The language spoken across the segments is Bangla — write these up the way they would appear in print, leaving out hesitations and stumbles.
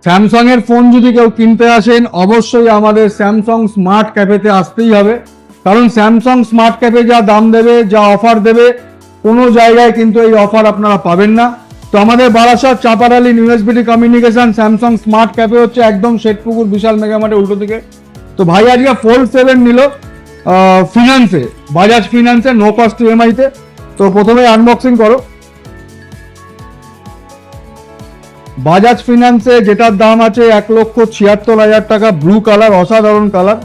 স্যামসাং এর ফোন যদি কেউ কিনতে আসেন অবশ্যই আমাদের স্যামসাং স্মার্ট ক্যাফেতে আসতেই হবে, কারণ স্যামসাং স্মার্ট ক্যাফে যা দাম দেবে, যা অফার দেবে, কোনো জায়গায় কিন্তু এই অফার আপনারা পাবেন না। তো আমাদের Barasat Chapadali USBT communication Samsung smart cafe হচ্ছে একদম শেঠপুকুর বিশাল মেগামার্টের উল্টো দিকে। তো ভাই আজকে ফোল্ড 7 নিল ফিনান্সে, বাজাজ ফিনান্সে, নো কস্ট ইএমআইতে। তো প্রথমে আনবক্সিং করো। বাজাজ ফিনান্সে যেটার দাম আছে 1,76,000 টাকা, ব্লু কালার, অসাধারণ কালার।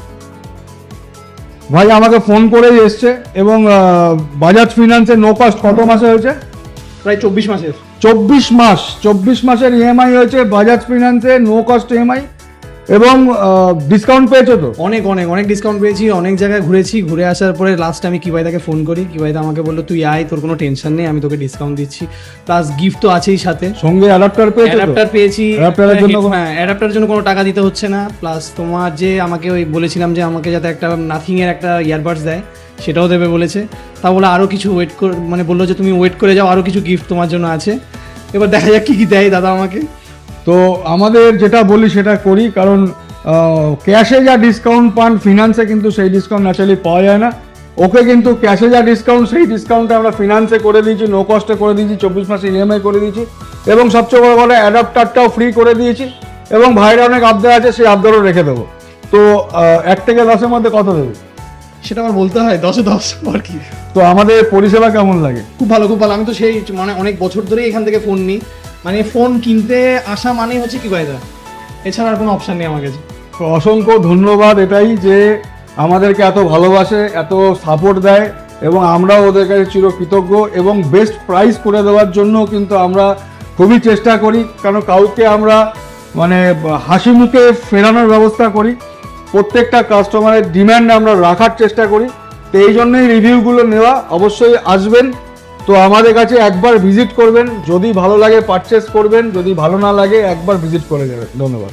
ভাই আমাকে ফোন করেই এসছে এবং বাজাজ ফিনান্সে নো কস্ট কত মাসে হয়েছে? প্রায় 24 মাসের। 24 মাসের ইএমআই হয়েছে বাজাজ ফিনান্সে, নো কস্ট ইএমআই। এবং ডিসকাউন্ট পেয়েছো তো? অনেক অনেক অনেক ডিসকাউন্ট পেয়েছি, অনেক জায়গায় ঘুরেছি, ঘুরে আসার পরে লাস্ট আমি কিবাইদাকে ফোন করি, কিবাইদা আমাকে বললো তুই আয়, তোর কোনো টেনশন নেই, আমি তোকে ডিসকাউন্ট দিচ্ছি, প্লাস গিফট তো আছেই সাথে। সঙ্গে অ্যাডাপ্টার পেয়েছো? অ্যাডাপ্টার পেয়েছি। অ্যাডাপ্টারের জন্য হ্যাঁ, অ্যাডাপ্টারের জন্য কোনো টাকা দিতে হচ্ছে না। প্লাস তোমার যে আমাকে ওই বলেছিলাম যে আমাকে যাতে একটা নাথিং এর একটা ইয়ারবাডস দেয়, সেটাও দেবে বলেছে। তা বলে আরও কিছু ওয়েট করে, মানে বললো যে তুমি ওয়েট করে যাও, আরও কিছু গিফট তোমার জন্য আছে। এবার দেখা যাক কী কী দেয় দাদা আমাকে। তো আমাদের যেটা বলি সেটা করি, কারণ ক্যাশে যা ডিসকাউন্ট পান ফিনান্সে কিন্তু সেই ডিসকাউন্ট ন্যাচারালি পাওয়া যায় না। ওকে কিন্তু ক্যাশে যা ডিসকাউন্ট সেই ডিসকাউন্টটা আমরা ফিনান্সে করে দিয়েছি, নো কস্টে করে দিয়েছি, 24 মাসে ইএমআই করে দিয়েছি, এবং সবচেয়ে বড় কথা অ্যাডাপ্টারটাও ফ্রি করে দিয়েছি। এবং ভাইয়ের অনেক আবদার আছে, সেই আবদারও রেখে দেবো। তো 1 থেকে 10-এর মধ্যে কত দেবে? সেটা আমার বলতে হয়, 10-এ 10 আর কি। তো আমাদের পরিষেবা কেমন লাগে? খুব ভালো, খুব ভালো। আমি তো সেই মানে অনেক বছর ধরেই এখান থেকে ফোন নিই, মানে ফোন কিনতে আসা মানেই হচ্ছে কিবাইদা, এছাড়া আর কোনো অপশান নেই আমার কাছে। তো অসংখ্য ধন্যবাদ এটাই যে আমাদেরকে এত ভালোবাসে, এত সাপোর্ট দেয়, এবং আমরাও ওদের কাছে চিরকৃতজ্ঞ। এবং বেস্ট প্রাইস করে দেওয়ার জন্য কিন্তু আমরা খুবই চেষ্টা করি, কারণ কাউকে আমরা মানে হাসি মুখে ফেরানোর ব্যবস্থা করি, প্রত্যেকটা কাস্টমারের ডিম্যান্ড আমরা রাখার চেষ্টা করি। তো এই জন্যই রিভিউগুলো নেওয়া। অবশ্যই আসবেন, তো আমাদের কাছে একবার ভিজিট করবেন, যদি ভালো লাগে পারচেস করবেন, যদি ভালো না লাগে একবার ভিজিট করে যাবেন। ধন্যবাদ।